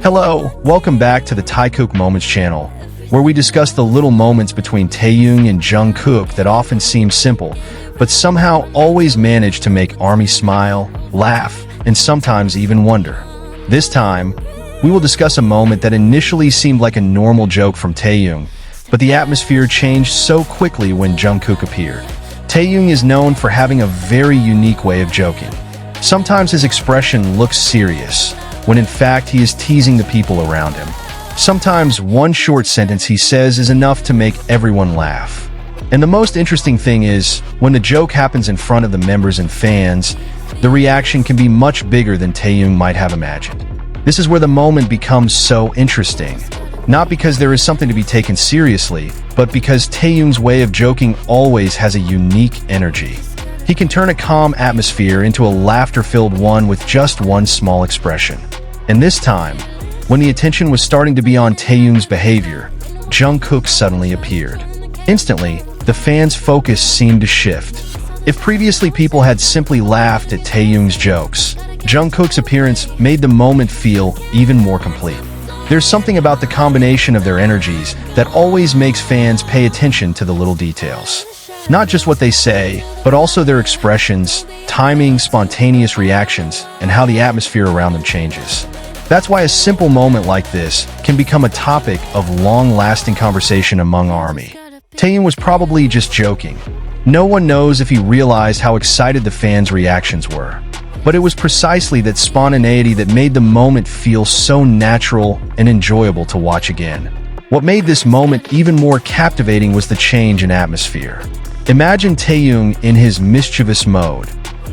Hello, welcome back to the Taekook Moments channel, where we discuss the little moments between Taehyung and Jungkook that often seem simple, but somehow always manage to make ARMY smile, laugh, and sometimes even wonder. This time, we will discuss a moment that initially seemed like a normal joke from Taehyung, but the atmosphere changed so quickly when Jungkook appeared. Taehyung is known for having a very unique way of joking. Sometimes his expression looks serious, when in fact he is teasing the people around him. Sometimes one short sentence he says is enough to make everyone laugh. And the most interesting thing is, when the joke happens in front of the members and fans, the reaction can be much bigger than Taehyung might have imagined. This is where the moment becomes so interesting. Not because there is something to be taken seriously, but because Taehyung's way of joking always has a unique energy. He can turn a calm atmosphere into a laughter-filled one with just one small expression. And this time, when the attention was starting to be on Taehyung's behavior, Jungkook suddenly appeared. Instantly, the fans' focus seemed to shift. If previously people had simply laughed at Taehyung's jokes, Jungkook's appearance made the moment feel even more complete. There's something about the combination of their energies that always makes fans pay attention to the little details. Not just what they say, but also their expressions, timing, spontaneous reactions, and how the atmosphere around them changes. That's why a simple moment like this can become a topic of long-lasting conversation among ARMY. Taehyung was probably just joking. No one knows if he realized how excited the fans' reactions were. But it was precisely that spontaneity that made the moment feel so natural and enjoyable to watch again. What made this moment even more captivating was the change in atmosphere. Imagine Taehyung in his mischievous mode,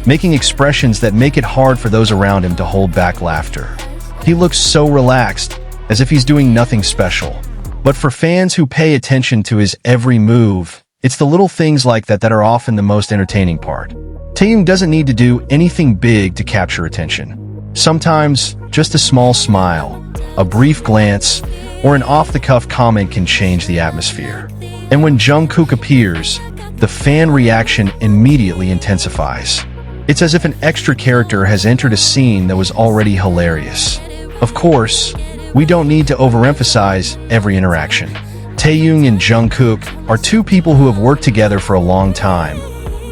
making expressions that make it hard for those around him to hold back laughter. He looks so relaxed, as if he's doing nothing special. But for fans who pay attention to his every move, it's the little things like that that are often the most entertaining part. Taehyung doesn't need to do anything big to capture attention. Sometimes, just a small smile, a brief glance, or an off-the-cuff comment can change the atmosphere. And when Jungkook appears, the fan reaction immediately intensifies. It's as if an extra character has entered a scene that was already hilarious. Of course, we don't need to overemphasize every interaction. Taehyung and Jungkook are two people who have worked together for a long time,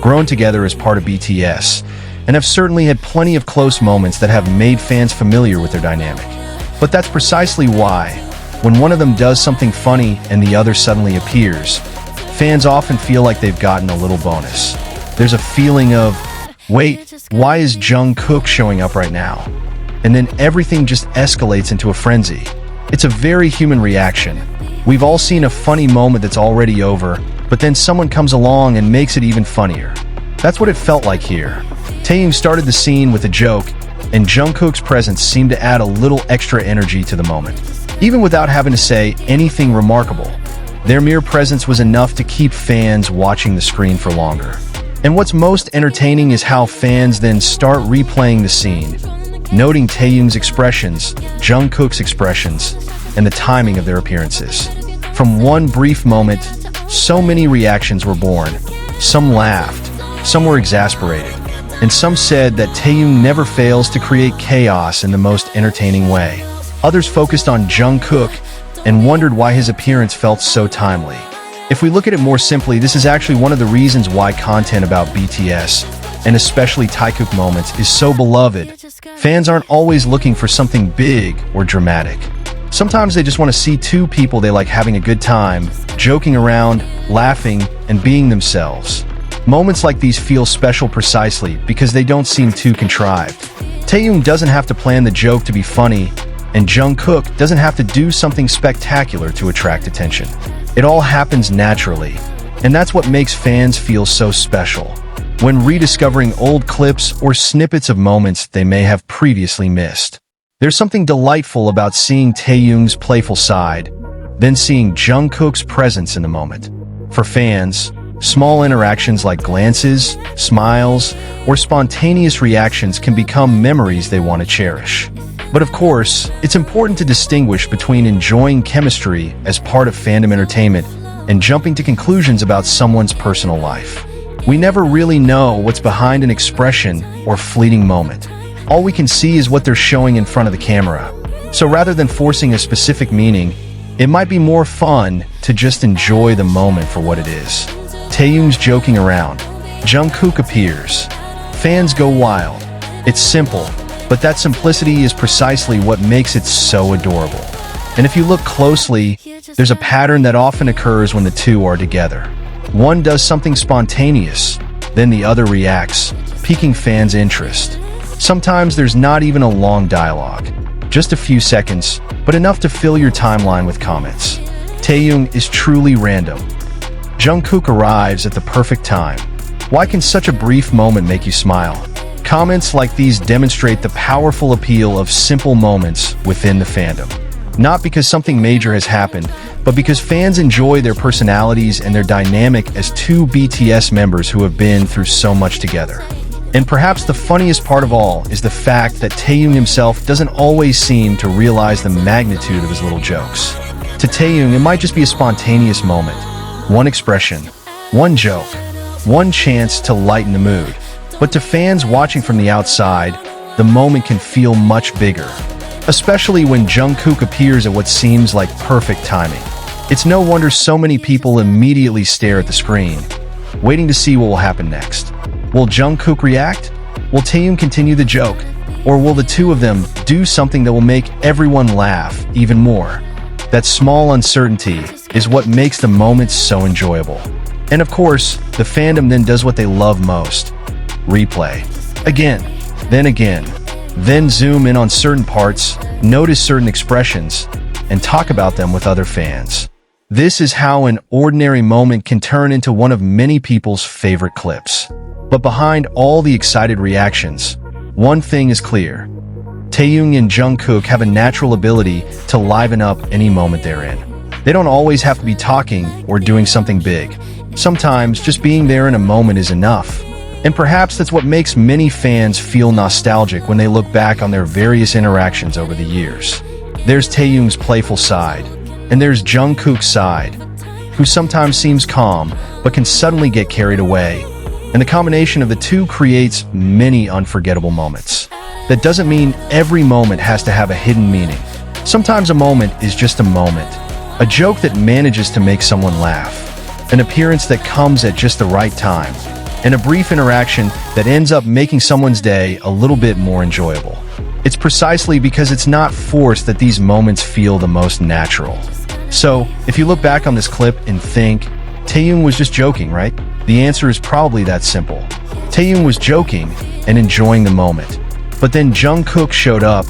grown together as part of BTS, and have certainly had plenty of close moments that have made fans familiar with their dynamic. But that's precisely why, when one of them does something funny and the other suddenly appears, fans often feel like they've gotten a little bonus. There's a feeling of, wait, why is Jungkook showing up right now? And then everything just escalates into a frenzy. It's a very human reaction. We've all seen a funny moment that's already over, but then someone comes along and makes it even funnier. That's what it felt like here. Taehyung started the scene with a joke, and Jungkook's presence seemed to add a little extra energy to the moment. Even without having to say anything remarkable, their mere presence was enough to keep fans watching the screen for longer. And what's most entertaining is how fans then start replaying the scene, noting Taehyung's expressions, Jungkook's expressions, and the timing of their appearances. From one brief moment, so many reactions were born. Some laughed, some were exasperated, and some said that Taehyung never fails to create chaos in the most entertaining way. Others focused on Jungkook and wondered why his appearance felt so timely. If we look at it more simply, this is actually one of the reasons why content about BTS, and especially Taekook Moments, is so beloved. Fans aren't always looking for something big or dramatic. Sometimes they just want to see two people they like having a good time, joking around, laughing, and being themselves. Moments like these feel special precisely because they don't seem too contrived. Taehyung doesn't have to plan the joke to be funny, and Jungkook doesn't have to do something spectacular to attract attention. It all happens naturally, and that's what makes fans feel so special when rediscovering old clips or snippets of moments they may have previously missed. There's something delightful about seeing Taehyung's playful side, then seeing Jungkook's presence in the moment. For fans, small interactions like glances, smiles, or spontaneous reactions can become memories they want to cherish. But of course, it's important to distinguish between enjoying chemistry as part of fandom entertainment and jumping to conclusions about someone's personal life. We never really know what's behind an expression or fleeting moment. All we can see is what they're showing in front of the camera. So rather than forcing a specific meaning, it might be more fun to just enjoy the moment for what it is. Taehyung's joking around. Jungkook appears. Fans go wild. It's simple, but that simplicity is precisely what makes it so adorable. And if you look closely, there's a pattern that often occurs when the two are together. One does something spontaneous, then the other reacts, piquing fans' interest. Sometimes there's not even a long dialogue, just a few seconds, but enough to fill your timeline with comments. Taehyung is truly random. Jungkook arrives at the perfect time. Why can such a brief moment make you smile? Comments like these demonstrate the powerful appeal of simple moments within the fandom. Not because something major has happened, but because fans enjoy their personalities and their dynamic as two BTS members who have been through so much together. And perhaps the funniest part of all is the fact that Taehyung himself doesn't always seem to realize the magnitude of his little jokes. To Taehyung, it might just be a spontaneous moment. One expression, one joke, one chance to lighten the mood. But to fans watching from the outside, the moment can feel much bigger. Especially when Jungkook appears at what seems like perfect timing. It's no wonder so many people immediately stare at the screen, waiting to see what will happen next. Will Jungkook react? Will Taehyung continue the joke? Or will the two of them do something that will make everyone laugh even more? That small uncertainty is what makes the moments so enjoyable. And of course, the fandom then does what they love most. Replay. Again, then zoom in on certain parts, notice certain expressions, and talk about them with other fans. This is how an ordinary moment can turn into one of many people's favorite clips. But behind all the excited reactions, one thing is clear. Taehyung and Jungkook have a natural ability to liven up any moment they're in. They don't always have to be talking or doing something big. Sometimes just being there in a moment is enough. And perhaps that's what makes many fans feel nostalgic when they look back on their various interactions over the years. There's Taehyung's playful side, and there's Jungkook's side, who sometimes seems calm but can suddenly get carried away. And the combination of the two creates many unforgettable moments. That doesn't mean every moment has to have a hidden meaning. Sometimes a moment is just a moment, a joke that manages to make someone laugh, an appearance that comes at just the right time, and a brief interaction that ends up making someone's day a little bit more enjoyable. It's precisely because it's not forced that these moments feel the most natural. So, if you look back on this clip and think, Taehyung was just joking, right? The answer is probably that simple. Taehyung was joking and enjoying the moment. But then Jungkook showed up,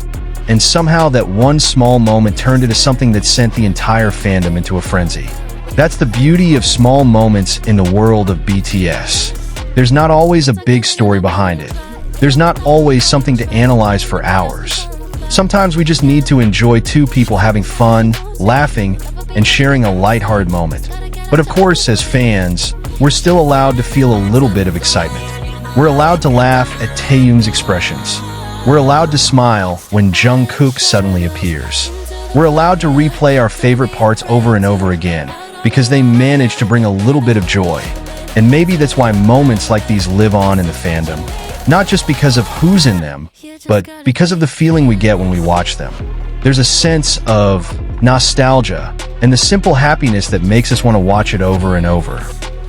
and somehow that one small moment turned into something that sent the entire fandom into a frenzy. That's the beauty of small moments in the world of BTS. There's not always a big story behind it. There's not always something to analyze for hours. Sometimes we just need to enjoy two people having fun, laughing, and sharing a lighthearted moment. But of course, as fans, we're still allowed to feel a little bit of excitement. We're allowed to laugh at Taehyung's expressions. We're allowed to smile when Jungkook suddenly appears. We're allowed to replay our favorite parts over and over again because they manage to bring a little bit of joy. And maybe that's why moments like these live on in the fandom. Not just because of who's in them, but because of the feeling we get when we watch them. There's a sense of nostalgia and the simple happiness that makes us want to watch it over and over.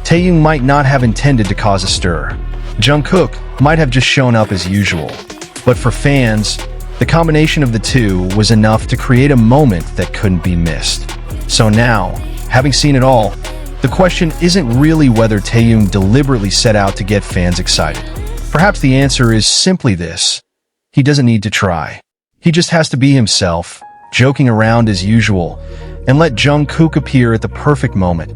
Taehyung might not have intended to cause a stir. Jungkook might have just shown up as usual. But for fans, the combination of the two was enough to create a moment that couldn't be missed. So now, having seen it all, the question isn't really whether Taehyung deliberately set out to get fans excited. Perhaps the answer is simply this. He doesn't need to try. He just has to be himself, joking around as usual, and let Jungkook appear at the perfect moment.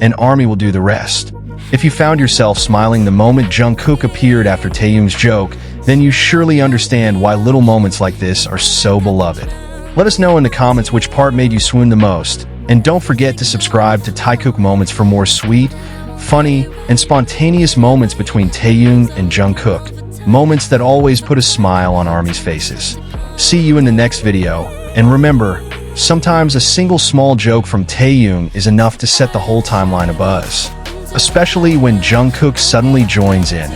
And ARMY will do the rest. If you found yourself smiling the moment Jungkook appeared after Taehyung's joke, then you surely understand why little moments like this are so beloved. Let us know in the comments which part made you swoon the most. And don't forget to subscribe to Taekook Moments for more sweet, funny, and spontaneous moments between Taehyung and Jungkook. Moments that always put a smile on ARMY's faces. See you in the next video, and remember, sometimes a single small joke from Taehyung is enough to set the whole timeline abuzz. Especially when Jungkook suddenly joins in.